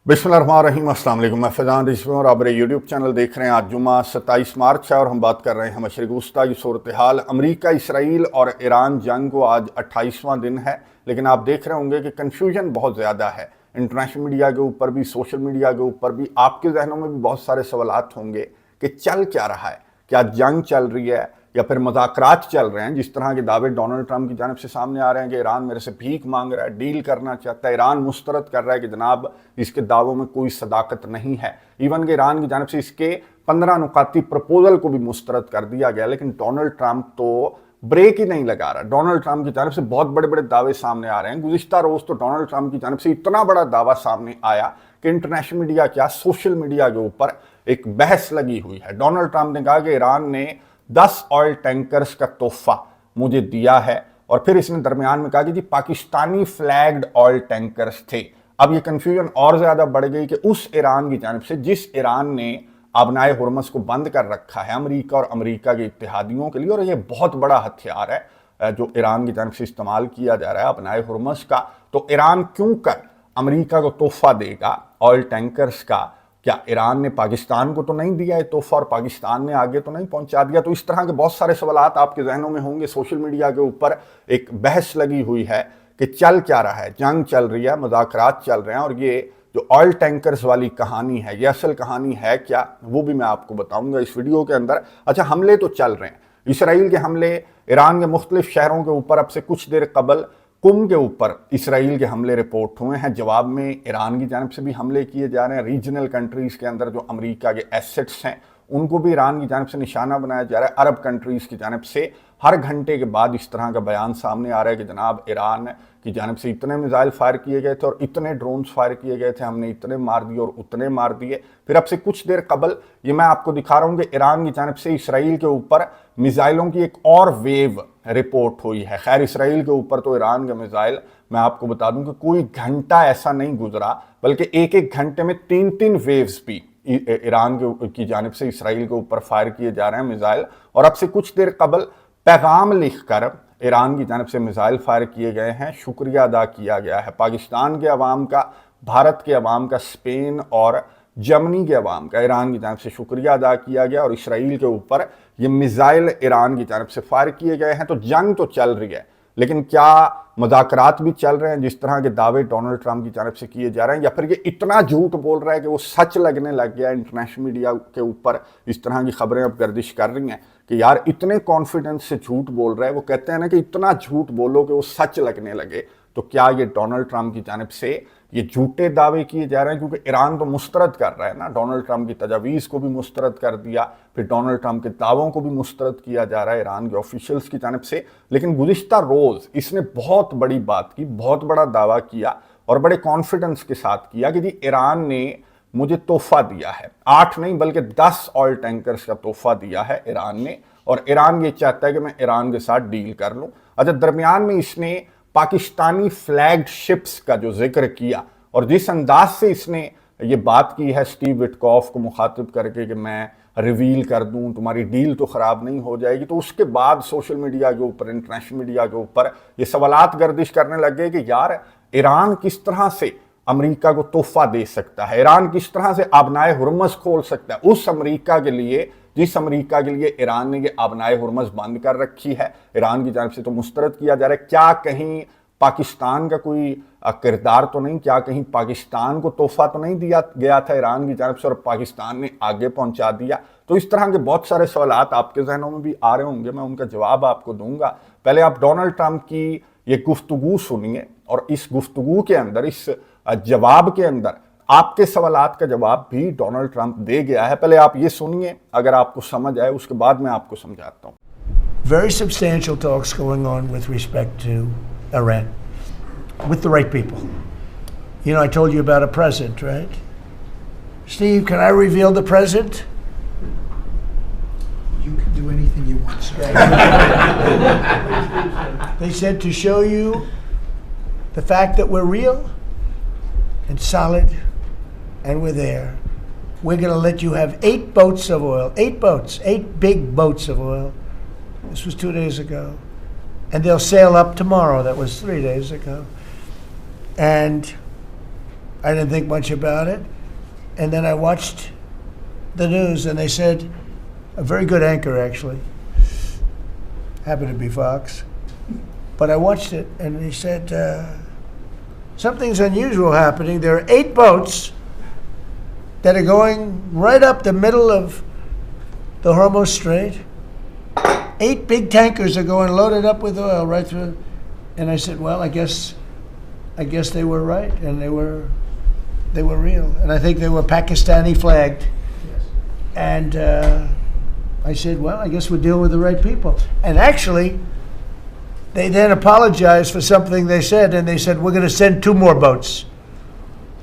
बिस्मिल्लाहिर्रहमानिर्रहीम, अस्सलाम वालेकुम। मैं फैज़ान रिजवी और आप मेरे यूट्यूब चैनल देख रहे हैं। आज जुमा 27 मार्च है और हम बात कर रहे हैं मशरिक़ वस्ता की सूरत हाल। अमरीका, इसराइल और ईरान जंग को आज 28वां दिन है, लेकिन आप देख रहे होंगे कि कन्फ्यूजन बहुत ज़्यादा है। इंटरनेशनल मीडिया के ऊपर भी, सोशल मीडिया के ऊपर भी, आपके जहनों में भी बहुत सारे सवालात होंगे कि चल क्या रहा है, क्या जंग चल रही है या फिर मुज़ाकरात चल रहे हैं। जिस तरह के दावे डोनाल्ड ट्रंप की जानिब से सामने आ रहे हैं कि ईरान मेरे से भीख मांग रहा है, डील करना चाहता है। ईरान मुस्तरद कर रहा है कि जनाब इसके दावों में कोई सदाकत नहीं है। इवन कि ईरान की जानिब से इसके 15 नुकाती प्रपोजल को भी मुस्तरद कर दिया गया, लेकिन डोनाल्ड ट्रंप तो ब्रेक ही नहीं लगा रहा। डोनाल्ड ट्रंप की जानिब से बहुत बड़े बड़े दावे सामने आ रहे हैं। गुज़िश्ता रोज़ तो डोनाल्ड ट्रंप की जानिब से इतना बड़ा दावा सामने आया कि इंटरनेशनल मीडिया क्या, सोशल मीडिया के ऊपर एक बहस लगी हुई है। डोनाल्ड ट्रंप ने कहा कि ईरान ने 10 ऑयल टैंकर्स का तोहफा मुझे दिया है, और फिर इसने दरमियान में कहा कि जी पाकिस्तानी फ्लैग्ड ऑयल टैंकर्स थे। अब ये कंफ्यूजन और ज्यादा बढ़ गई कि उस ईरान की जानिब से जिस ईरान ने आबनाए हुर्मस को बंद कर रखा है अमेरिका और अमेरिका के इत्तेहादियों के लिए, और ये बहुत बड़ा हथियार है जो ईरान की जानिब से इस्तेमाल किया जा रहा है आबनाए हुर्मस का, तो ईरान क्यों कर अमेरिका को तोहफा देगा ऑयल टैंकर्स का? क्या ईरान ने पाकिस्तान को तो नहीं दिया है तोहफा और पाकिस्तान ने आगे तो नहीं पहुंचा दिया? तो इस तरह के बहुत सारे सवालात आपके जहनों में होंगे। सोशल मीडिया के ऊपर एक बहस लगी हुई है कि चल क्या रहा है, जंग चल रही है, मुज़ाकरात चल रहे हैं, और ये जो ऑयल टैंकर्स वाली कहानी है ये असल कहानी है क्या, वो भी मैं आपको बताऊंगा इस वीडियो के अंदर। अच्छा, हमले तो चल रहे हैं, इसराइल के हमले ईरान के मुख्तलिफ शहरों के ऊपर अब से कुछ देर कबल कुम के ऊपर इसराइल के हमले रिपोर्ट हुए हैं। जवाब में ईरान की जानिब से भी हमले किए जा रहे हैं। रीजनल कंट्रीज़ के अंदर जो अमेरिका के एसेट्स हैं उनको भी ईरान की जानिब से निशाना बनाया जा रहा है। अरब कंट्रीज़ की जानिब से हर घंटे के बाद इस तरह का बयान सामने आ रहा है कि जनाब ईरान की जानिब से इतने मिसाइल फायर किए गए थे और इतने ड्रोन्स फायर किए गए थे, हमने इतने मार दिए और उतने मार दिए। फिर अब से कुछ देर कबल ये मैं आपको दिखा रहा हूँ कि ईरान की जानिब से इसराइल के ऊपर मिसाइलों की एक और वेव रिपोर्ट हुई है। खैर, इसराइल के ऊपर तो ईरान के मिसाइल, मैं आपको बता दूं कि कोई घंटा ऐसा नहीं गुजरा, बल्कि एक एक घंटे में 3-3 वेव्स भी ईरान की जानिब से इसराइल के ऊपर फायर किए जा रहे हैं मिसाइल। और अब से कुछ देर कबल पैगाम लिखकर ईरान की जानिब से मिसाइल फायर किए गए हैं, शुक्रिया अदा किया गया है पाकिस्तान के अवाम का, भारत के अवाम का, स्पेन और जर्मनी के अवाम का। ईरान की जानिब से शुक्रिया अदा किया गया और इसराइल के ऊपर ये मिसाइल ईरान की जानिब से फायर किए गए हैं। तो जंग तो चल रही है, लेकिन क्या मुज़ाकरात भी चल रहे हैं जिस तरह के दावे डोनाल्ड ट्रंप की जानिब से किए जा रहे हैं, या फिर ये इतना झूठ बोल रहा है कि वो सच लगने लग गया? इंटरनेशनल मीडिया के ऊपर इस तरह की खबरें अब गर्दिश कर रही हैं कि यार इतने कॉन्फिडेंस से झूठ बोल रहा है। वो कहते हैं ना कि इतना झूठ बोलो कि वो सच लगने लगे। तो क्या ये डोनाल्ड ट्रंप की जानिब से ये झूठे दावे किए जा रहे हैं? क्योंकि ईरान तो मुस्तरद कर रहा है ना, डोनाल्ड ट्रंप की तजावीज़ को भी मुस्तरद कर दिया, फिर डोनाल्ड ट्रंप के दावों को भी मुस्तरद किया जा रहा है ईरान के ऑफिशियल्स की जानिब से। लेकिन गुज़िश्ता रोज़ इसने बहुत बड़ी बात की, बहुत बड़ा दावा किया और बड़े कॉन्फिडेंस के साथ किया कि जी ईरान ने मुझे तोहफा दिया है। 8 नहीं बल्कि 10 ऑयल टैंकर्स का तोहफा दिया है ईरान ने, और ईरान ये चाहता है कि मैं ईरान के साथ डील कर लूँ। अच्छा, दरमियान में इसने पाकिस्तानी फ्लैग्ड शिप्स का जो जिक्र किया और जिस अंदाज से इसने ये बात की है स्टीव विटकॉफ को मुखातिब करके कि मैं रिवील कर दूं, तुम्हारी डील तो ख़राब नहीं हो जाएगी, तो उसके बाद सोशल मीडिया के ऊपर, इंटरनेशनल मीडिया के ऊपर ये सवालात गर्दिश करने लग गए कि यार ईरान किस तरह से अमेरिका को तोहफा दे सकता है, ईरान किस तरह से आबनाए हुर्मस खोल सकता है उस अमेरिका के लिए जिस अमेरिका के लिए ईरान ने ये आबनाए हुर्मस बंद कर रखी है। ईरान की जानिब से तो मुस्तरद किया जा रहा है। क्या कहीं पाकिस्तान का कोई किरदार तो नहीं, क्या कहीं पाकिस्तान को तोहफा तो नहीं दिया गया था ईरान की जानिब से और पाकिस्तान ने आगे पहुंचा दिया? तो इस तरह के बहुत सारे सवालात आपके जहनों में भी आ रहे होंगे, मैं उनका जवाब आपको दूंगा। पहले आप डोनाल्ड ट्रंप की ये गुफ्तगू सुनिए और इस गुफ्तगू के अंदर, इस जवाब के अंदर आपके सवालात का जवाब भी डोनाल्ड ट्रंप दे गया है। पहले आप ये सुनिए, अगर आपको समझ आए उसके बाद मैं आपको समझाता हूँ। Very substantial talks going on with respect to Iran, with the right people. You know, I told you about a president, right? Steve, can I reveal the president? You can do anything you want, sir. They said to show you the fact that we're real and solid and we're there. We're going to let you have 8 boats of oil, 8 boats, 8 big boats of oil. This was 2 days ago. And they'll sail up tomorrow. That was 3 days ago. And I didn't think much about it. And then I watched the news, and they said, a very good anchor actually, happened to be Fox, but I watched it, and he said, something's unusual happening. There are 8 boats that are going right up the middle of the Hormuz Strait. 8 big tankers are going loaded up with oil right through. And I said, well, I guess they were right, and they were real. And I think they were Pakistani flagged. And I said, well, I guess we're dealing with the right people. And actually, they then apologized for something they said, and they said, we're going to send 2 more boats.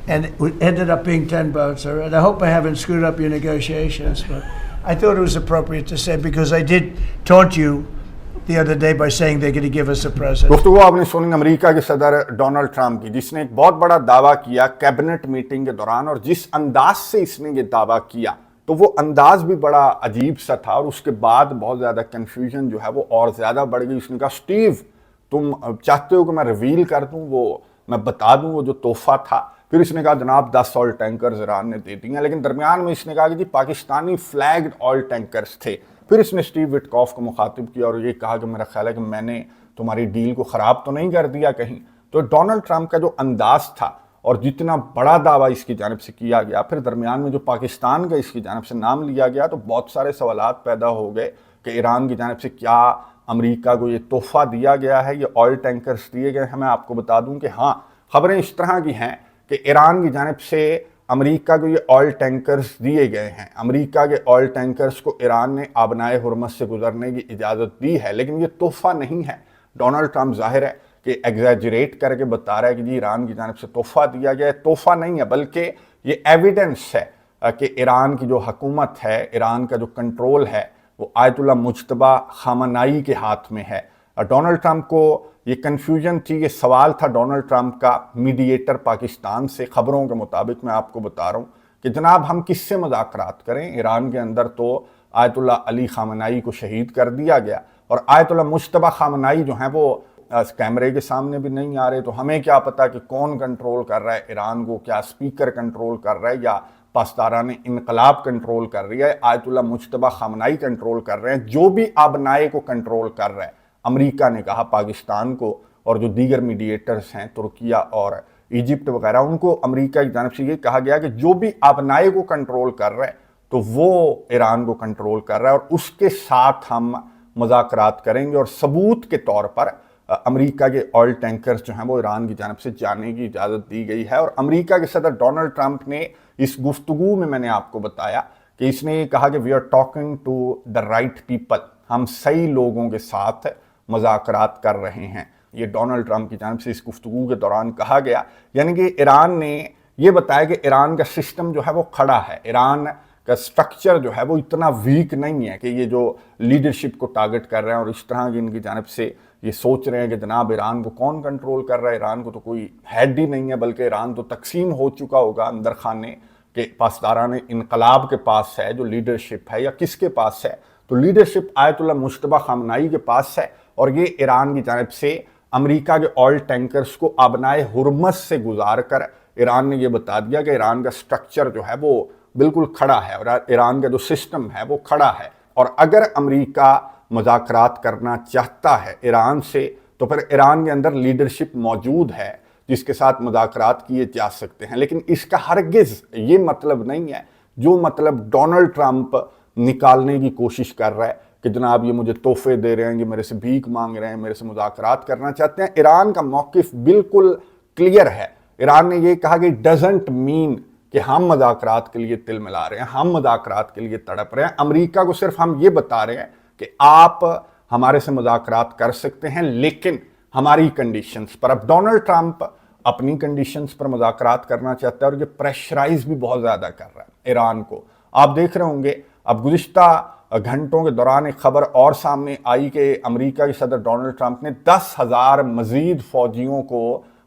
And it ended up being 10 boats. All right. I hope I haven't screwed up your negotiations, but I thought it was appropriate to say, because I did taunt you the other day by saying they're going to give us a president. गुफ्तगू आपने सुनी America के सदर Donald Trump की, जिसने एक बहुत बड़ा दावा किया कैबिनेट मीटिंग के दौरान, और जिस अंदाज से इसने ये दावा किया तो वो अंदाज भी बड़ा अजीब सा था, और उसके बाद बहुत ज़्यादा कन्फ्यूजन जो है वो और ज़्यादा बढ़ गई। उसने कहा, स्टीव तुम चाहते हो कि मैं रिवील कर दूं, वो मैं बता दूं वो जो तोहफा था। फिर इसने कहा जनाब 10 ऑयल टैंकर्स ईरान ने दे दिए हैं, लेकिन दरमियान में इसने कहा कि जी पाकिस्तानी फ्लैग्ड ऑयल टैंकर्स थे। फिर इसने स्टीव विटकॉफ को मुखातिब किया और ये कहा कि मेरा ख्याल है कि मैंने तुम्हारी डील को ख़राब तो नहीं कर दिया कहीं। तो डोनाल्ड ट्रंप का जो अंदाज़ था और जितना बड़ा दावा इसकी जानिब से किया गया, फिर दरमियान में जो पाकिस्तान का इसकी जानिब से नाम लिया गया, तो बहुत सारे सवालात पैदा हो गए कि ईरान की जानिब से क्या अमेरिका को ये तोहफ़ा दिया गया है, ये ऑयल टैंकर्स दिए गए हैं। मैं आपको बता दूं कि हाँ, ख़बरें इस तरह की हैं कि ईरान की जानिब से अमेरिका को ये ऑयल टैंकर्स दिए गए हैं। अमेरिका के ऑयल टैंकर्स को ईरान ने आबनाए हुर्मस से गुजरने की इजाज़त दी है, लेकिन ये तोहफ़ा नहीं है। डोनाल्ड ट्रंप ज़ाहिर है कि एग्जैजरेट करके बता रहा है कि जी ईरान की जानिब से तोहफ़ा दिया गया है। तोहफ़ा नहीं है, बल्कि ये एविडेंस है कि ईरान की जो हुकूमत है, ईरान का जो कंट्रोल है, वो आयतुल्लाह मुज्तबा खामनाई के हाथ में है। डोनाल्ड ट्रंप को ये कन्फ्यूजन थी, ये सवाल था डोनाल्ड ट्रंप का मीडिएटर पाकिस्तान से। ख़बरों के मुताबिक मैं आपको बता रहा हूँ कि जनाब हम किससे मुज़ाकरात करें, ईरान के अंदर तो आयतुल्लाह अली खामनाई को शहीद कर दिया गया, और आयतुल्लाह मुज्तबा खामनाई जो हैं वो कैमरे के सामने भी नहीं आ रहे। तो हमें क्या पता कि कौन कंट्रोल कर रहा है ईरान को, क्या स्पीकर कंट्रोल कर रहा है या पासदारान इनकलाब कंट्रोल कर रही है, आयतुल्लाह मुज्तबा खामनाई कंट्रोल कर रहे हैं। जो भी आबनाए को कंट्रोल कर रहा है, अमेरिका ने कहा पाकिस्तान को, और जो दीगर मीडिएटर्स हैं तुर्किया और इजिप्ट वगैरह, उनको अमेरिका की जानिब से ये कहा गया कि जो भी आबनाए को कंट्रोल कर रहा है तो वो ईरान को कंट्रोल कर रहा है, और उसके साथ हम मुज़ाकरात करेंगे। और सबूत के तौर पर अमेरिका के ऑयल टैंकर्स जो हैं वो ईरान की जानिब से जाने की इजाज़त दी गई है। और अमेरिका के सदर डोनाल्ड ट्रंप ने इस गुफ्तगू में, मैंने आपको बताया कि इसने ये कहा कि we are talking to the right people, हम सही लोगों के साथ मुज़ाकरात कर रहे हैं। ये डोनाल्ड ट्रंप की जानिब से इस गुफ्तगू के दौरान कहा गया, यानी कि ईरान ने ये बताया कि ईरान का सिस्टम जो है वो खड़ा है, ईरान का स्ट्रक्चर जो है वो इतना वीक नहीं है कि ये जो लीडरशिप को टारगेट कर रहे हैं और इस तरह की इनकी जानिब से ये सोच रहे हैं कि जनाब ईरान को कौन कंट्रोल कर रहा है, ईरान को तो कोई हेड ही नहीं है, बल्कि ईरान तो तकसीम हो चुका होगा अंदर खाने के पासदारान इनकलाब के पास है जो लीडरशिप है, या किसके पास है? तो लीडरशिप आयतुल्लाह मुज्तबा खामनाई के पास है। और ये ईरान की जानिब से अमेरिका के ऑयल टैंकर्स को आबनाए हुर्मस से गुजार कर ईरान ने ये बता दिया कि ईरान का स्ट्रक्चर जो है वो बिल्कुल खड़ा है और ईरान का जो सिस्टम है वो खड़ा है। और अगर अमेरिका मुज़ाकरात करना चाहता है ईरान से, तो फिर ईरान के अंदर लीडरशिप मौजूद है जिसके साथ मुज़ाकरात किए जा सकते हैं। लेकिन इसका हरगिज़ ये मतलब नहीं है जो मतलब डोनाल्ड ट्रंप निकालने की कोशिश कर रहा है कि जनाब ये मुझे तोहफे दे रहे हैं, ये मेरे से भीख मांग रहे हैं, मेरे से मुज़ाकरात करना चाहते हैं। ईरान का मौक़िफ़ बिल्कुल क्लियर है। ईरान ने ये कहा कि डजंट मीन कि हम मुज़ाकरात के लिए तिल मिला रहे हैं, हम मुज़ाकरात के लिए तड़प रहे हैं। अमेरिका को सिर्फ हम ये बता रहे हैं कि आप हमारे से मुज़ाकरात कर सकते हैं, लेकिन हमारी कंडीशंस पर। अब डोनाल्ड ट्रंप अपनी कंडीशंस पर मुज़ाकरात करना चाहता है और ये प्रेशराइज भी बहुत ज़्यादा कर रहा है ईरान को। आप देख रहे होंगे अब गुज़िश्ता घंटों के दौरान एक खबर और सामने आई कि अमेरिका के सदर डोनाल्ड ट्रंप ने 10,000 मज़ीद फ़ौजियों को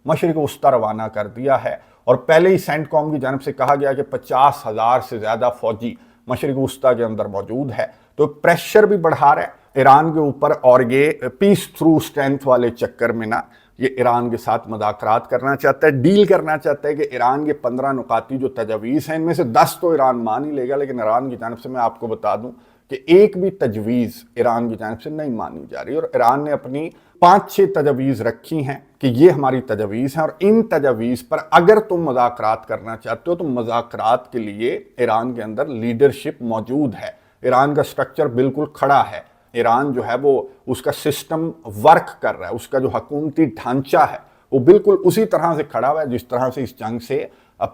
मशरिक़ वस्ता रवाना कर दिया है। और पहले ही सेंटकॉम की जानिब से कहा गया कि 50,000 से ज़्यादा फ़ौजी मशरिक़ वस्ता के अंदर मौजूद है। तो प्रेशर भी बढ़ा रहा है ईरान के ऊपर। और ये पीस थ्रू स्ट्रेंथ वाले चक्कर में ना یہ ایران کے ساتھ مذاکرات کرنا چاہتا ہے، ڈیل کرنا چاہتا ہے کہ ایران کے 15 نکاتی جو تجاویز ہیں ان میں سے 10 تو ایران مان ہی لے گا، لیکن ایران کی جانب سے میں آپ کو بتا دوں کہ ایک بھی تجویز ایران کی جانب سے نہیں مانی جا رہی، اور ایران نے اپنی 5-6 تجاویز رکھی ہیں کہ یہ ہماری تجاویز ہیں، اور ان تجاویز پر اگر تم مذاکرات کرنا چاہتے ہو تو مذاکرات کے لیے ایران کے اندر لیڈرشپ موجود ہے، ایران کا سٹرکچر بالکل کھڑا ہے، ایران جو ہے وہ اس کا سسٹم ورک کر رہا ہے، اس کا جو حکومتی ڈھانچہ ہے وہ بالکل اسی طرح سے کھڑا ہوا ہے جس طرح سے اس جنگ سے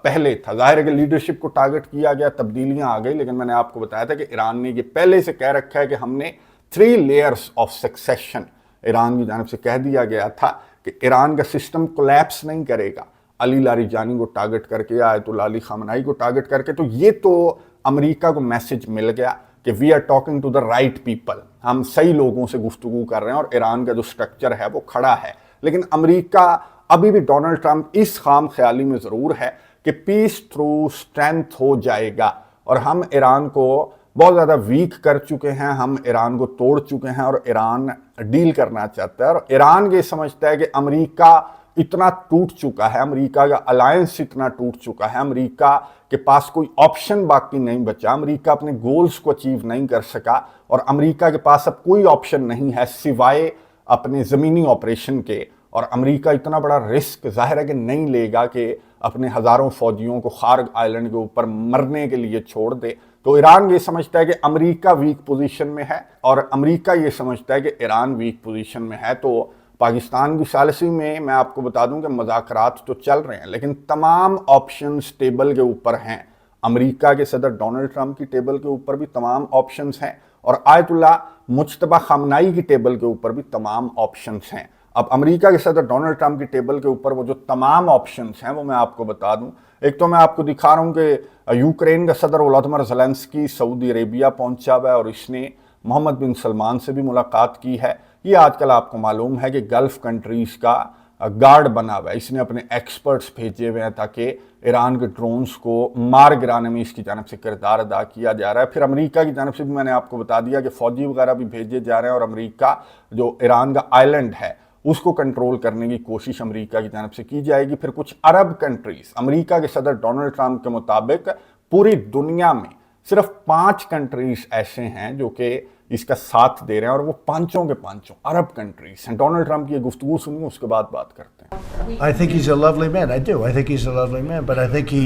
پہلے تھا۔ ظاہر ہے کہ لیڈرشپ کو ٹارگٹ کیا گیا، تبدیلیاں آ گئی، لیکن میں نے آپ کو بتایا تھا کہ ایران نے یہ پہلے سے کہہ رکھا ہے کہ ہم نے 3 لیئرز آف سکسیشن، ایران کی جانب سے کہہ دیا گیا تھا کہ ایران کا سسٹم کولیپس نہیں کرے گا علی لاریجانی کو ٹارگٹ کر کے، آیت اللہ علی خامنائی کو ٹارگٹ کر کے۔ تو یہ تو امریکہ کو میسج مل گیا کہ we are talking to the right people, ہم صحیح لوگوں سے گفتگو کر رہے ہیں اور ایران کا جو سٹرکچر ہے وہ کھڑا ہے۔ لیکن امریکہ ابھی بھی ڈونلڈ ٹرمپ اس خام خیالی میں ضرور ہے کہ پیس تھرو اسٹرینتھ ہو جائے گا، اور ہم ایران کو بہت زیادہ ویک کر چکے ہیں، ہم ایران کو توڑ چکے ہیں، اور ایران ڈیل کرنا چاہتا ہے، اور ایران یہ سمجھتا ہے کہ امریکہ اتنا ٹوٹ چکا ہے، امریکہ کا الائنس اتنا ٹوٹ چکا ہے، امریکہ کے پاس کوئی آپشن باقی نہیں بچا، امریکہ اپنے گولز کو اچیو نہیں کر سکا، اور امریکہ کے پاس اب کوئی آپشن نہیں ہے سوائے اپنے زمینی آپریشن کے، اور امریکہ اتنا بڑا رسک ظاہر ہے کہ نہیں لے گا کہ اپنے ہزاروں فوجیوں کو خارگ آئلینڈ کے اوپر مرنے کے لیے چھوڑ دے۔ تو ایران یہ سمجھتا ہے کہ امریکہ ویک پوزیشن میں ہے، اور امریکہ یہ سمجھتا ہے کہ ایران ویک پوزیشن میں ہے۔ تو پاکستان کی ثالثی میں میں آپ کو بتا دوں کہ مذاکرات تو چل رہے ہیں، لیکن تمام آپشنز ٹیبل کے اوپر ہیں، امریکہ کے صدر ڈونلڈ ٹرمپ کی ٹیبل کے اوپر بھی تمام آپشنز ہیں، اور آیت اللہ مجتبیٰ خامنائی کی ٹیبل کے اوپر بھی تمام آپشنز ہیں۔ اب امریکہ کے صدر ڈونلڈ ٹرمپ کی ٹیبل کے اوپر وہ جو تمام آپشنز ہیں وہ میں آپ کو بتا دوں۔ ایک تو میں آپ کو دکھا رہا ہوں کہ یوکرین کا صدر ولادیمیر زیلنسکی سعودی عربیہ پہنچا ہوا ہے، اور اس نے محمد بن سلمان سے بھی ملاقات کی ہے۔ یہ آج کل آپ کو معلوم ہے کہ گلف کنٹریز کا گارڈ بنا ہوا ہے، اس نے اپنے ایکسپرٹس بھیجے ہوئے ہیں تاکہ ایران کے ڈرونز کو مار گرانے میں اس کی جانب سے کردار ادا کیا جا رہا ہے۔ پھر امریکہ کی جانب سے بھی میں نے آپ کو بتا دیا کہ فوجی وغیرہ بھی بھیجے جا رہے ہیں، اور امریکہ جو ایران کا آئلینڈ ہے اس کو کنٹرول کرنے کی کوشش امریکہ کی جانب سے کی جائے گی۔ پھر کچھ عرب کنٹریز، امریکہ کے صدر ڈونلڈ ٹرمپ کے مطابق پوری دنیا میں صرف 5 کنٹریز ایسے ہیں جو کہ اس کا ساتھ دے رہے ہیں، اور وہ 5 کے 5 عرب کنٹریز ہیں۔ ڈونلڈ ٹرمپ کی یہ گفتگو سنیے، اس کے بعد بات کرتے ہیں۔ I think he's a lovely man. I do. I think he's a lovely man. But I think he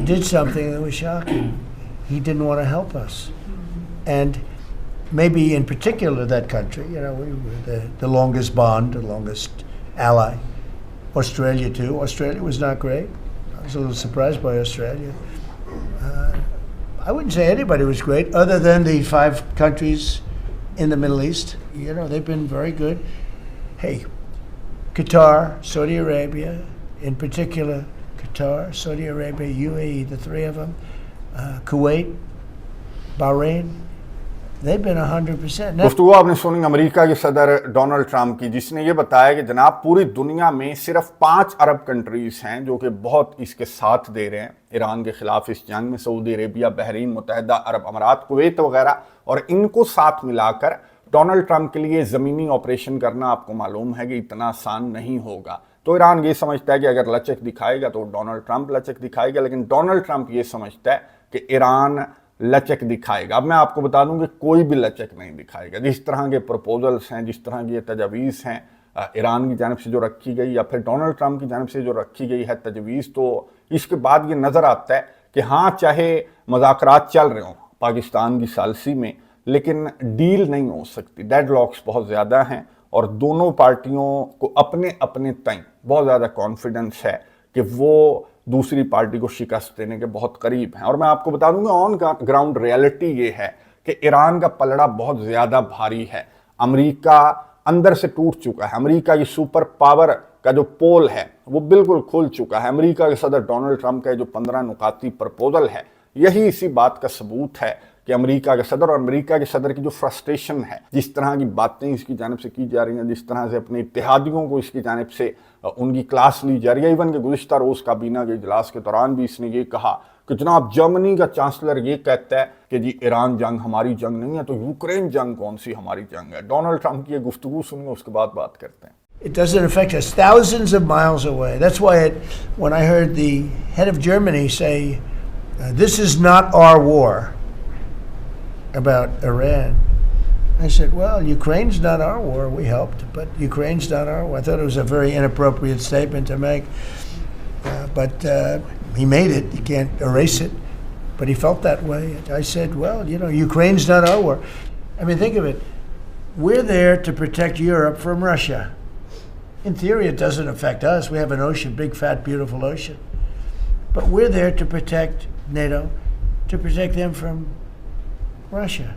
did something that was shocking. He didn't want to help us. And maybe in particular that country, you know, we were the longest bond, the longest ally. Australia too. Australia was not great. I was a little surprised by Australia. I wouldn't say anybody was great other than the 5 countries in the Middle East. You know, they've been very good. Hey, Qatar, Saudi Arabia, in particular, Qatar, Saudi Arabia, UAE, the 3 of them, Kuwait, Bahrain, they've been 100%. گفتگو آپ نے سنی امریکہ کے صدر Donald Trump کی، جس نے یہ بتایا کہ جناب پوری دنیا میں صرف 5 عرب کنٹریز ہیں جو کہ بہت اس کے ساتھ دے رہے ہیں ایران کے خلاف اس جنگ میں، سعودی عربیہ، بحرین، متحدہ عرب امارات، کویت وغیرہ، اور ان کو ساتھ ملا کر ڈونلڈ ٹرمپ کے لیے زمینی آپریشن کرنا آپ کو معلوم ہے کہ اتنا آسان نہیں ہوگا۔ تو ایران یہ سمجھتا ہے کہ اگر لچک دکھائے گا تو ڈونلڈ ٹرمپ لچک دکھائے گا، لیکن ڈونلڈ ٹرمپ یہ سمجھتا ہے کہ ایران لچک دکھائے گا۔ اب میں آپ کو بتا دوں کہ کوئی بھی لچک نہیں دکھائے گا۔ جس طرح کے پروپوزلز ہیں، جس طرح کی یہ تجاویز ہیں ایران کی جانب سے جو رکھی گئی، یا پھر ڈونلڈ ٹرمپ کی جانب سے جو رکھی گئی ہے تجویز، تو اس کے بعد یہ نظر آتا ہے کہ ہاں چاہے مذاکرات چل رہے ہوں پاکستان کی ثالثی میں، لیکن ڈیل نہیں ہو سکتی، ڈیڈ لاکس بہت زیادہ ہیں، اور دونوں پارٹیوں کو اپنے اپنے تئیں بہت زیادہ کانفیڈنس ہے کہ وہ دوسری پارٹی کو شکست دینے کے بہت قریب ہیں۔ اور میں آپ کو بتا دوں گا آن گراؤنڈ ریئلٹی یہ ہے کہ ایران کا پلڑا بہت زیادہ بھاری ہے، امریکہ اندر سے ٹوٹ چکا ہے، امریکہ کی سپر پاور کا جو پول ہے وہ بالکل کھل چکا ہے۔ امریکہ کے صدر ڈونلڈ ٹرمپ کا جو 15 نکاتی پرپوزل ہے، یہی اسی بات کا ثبوت ہے کہ امریکہ کے صدر اور امریکہ کے صدر کی جو فرسٹریشن ہے، جس طرح کی باتیں اس کی جانب سے کی جا رہی ہیں، جس طرح سے اپنے اتحادیوں کو اس کی جانب سے ان کی کلاس لی جا رہی ہے۔ ایون کہ گزشتہ روز کابینہ کے اجلاس کے دوران بھی اس نے یہ کہا کہ جناب جرمنی کا چانسلر یہ کہتا ہے کہ جی ایران جنگ ہماری جنگ نہیں ہے، تو یوکرین جنگ کون سی ہماری جنگ ہے۔ ڈونلڈ ٹرمپ کی یہ گفتگو سنیں، اس کے بعد بات کرتے ہیں۔ It doesn't affect us. Thousands of miles away. That's why when I heard the head of Germany say, this is not our war about Iran, I said, well, Ukraine's not our war. We helped, but Ukraine's not our war. I thought it was a very inappropriate statement to make. But he made it. You can't erase it. But he felt that way. I said, well, Ukraine's not our war. I mean, think of it. We're there to protect Europe from Russia. In theory, it doesn't affect us. We have an ocean, big, fat, beautiful ocean. But we're there to protect NATO, to protect them from Russia.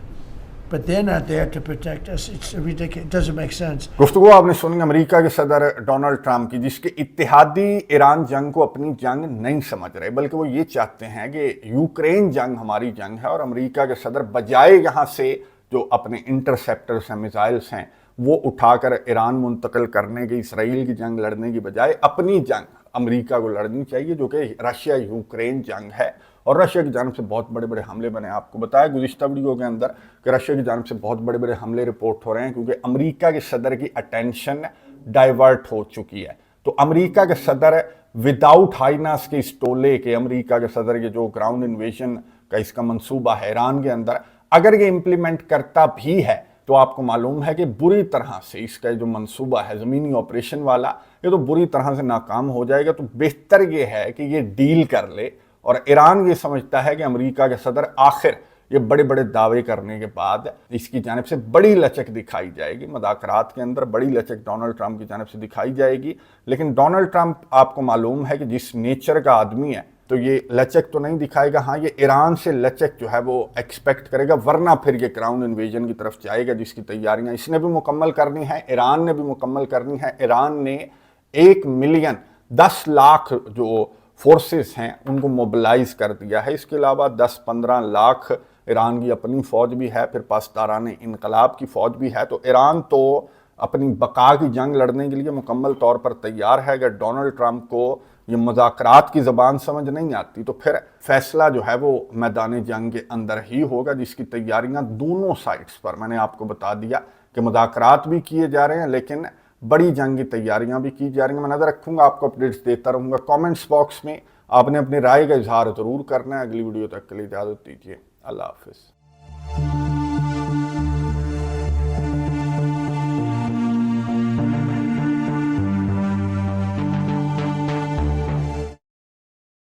But they're not there to protect us. It's ridiculous. It doesn't make sense. गुफ्तगू आपने सुनी America के सदर Donald Trump की, जिसके इत्तेहादी Iran जंग को अपनी जंग नहीं समझ रहे, बल्कि वो ये चाहते हैं कि यूक्रेन जंग हमारी जंग है। और अमेरिका के सदर बजाय यहाँ से जो अपने इंटरसेप्टर्स हैं, मिसाइल्स हैं, वो उठाकर ईरान मुंतकिल करने की, इसराइल की जंग लड़ने की बजाय अपनी जंग अमेरिका को लड़नी चाहिए, जो कि रशिया यूक्रेन जंग है। और रशिया की जानिब से बहुत बड़े बड़े हमले बने। आपको बताया गुज़िश्ता वीडियो के अंदर कि रशिया की जानिब से बहुत बड़े बड़े हमले रिपोर्ट हो रहे हैं, क्योंकि अमेरिका के सदर की अटेंशन डाइवर्ट हो चुकी है। तो अमेरिका के सदर विदाउट हाइनास के इस टोले के, अमेरिका के सदर के जो ग्राउंड इन्वेजन का इसका मंसूबा है ईरान के अंदर, अगर ये इम्प्लीमेंट करता भी है तो आपको मालूम है कि बुरी तरह से इसका जो मंसूबा है ज़मीनी ऑपरेशन वाला, ये तो बुरी तरह से नाकाम हो जाएगा। तो बेहतर ये है कि ये डील कर ले। और ईरान ये समझता है कि अमेरिका के सदर आखिर ये बड़े बड़े दावे करने के बाद इसकी जानिब से बड़ी लचक दिखाई जाएगी, मुज़ाकरात के अंदर बड़ी लचक डोनाल्ड ट्रंप की जानिब से दिखाई जाएगी। लेकिन डोनाल्ड ट्रंप आपको मालूम है कि जिस नेचर का आदमी है, तो ये लचक तो नहीं दिखाएगा। हाँ, ये ईरान से लचक जो है वो एक्सपेक्ट करेगा, वरना फिर ये ग्राउंड इन्वेजन की तरफ जाएगा, जिसकी तैयारियां इसने भी मुकम्मल करनी है, ईरान ने भी मुकम्मल करनी है। ईरान ने 1 मिलियन 10 लाख जो फोर्सेस हैं उनको मोबिलाइज कर दिया है। इसके अलावा 10-15 लाख ईरान की अपनी फ़ौज भी है, फिर पासदारान इनकलाब की फ़ौज भी है। तो ईरान तो अपनी बका की जंग लड़ने के लिए मुकम्मल तौर पर तैयार है। अगर डोनाल्ड ट्रंप को ये मुज़ाकरात की ज़बान समझ नहीं आती, तो फिर फैसला जो है वो मैदान जंग के अंदर ही होगा, जिसकी तैयारियां दोनों साइड्स पर, मैंने आपको बता दिया कि मुज़ाकरात भी किए जा रहे हैं, लेकिन बड़ी जंग की तैयारियां भी की जा रही हैं। मैं नज़र रखूँगा, आपको अपडेट्स देता रहूँगा। कमेंट्स बॉक्स में आपने अपनी राय का इजहार ज़रूर करना है। अगली वीडियो तक के लिए इजाज़त दीजिए। अल्लाह हाफ़िज़।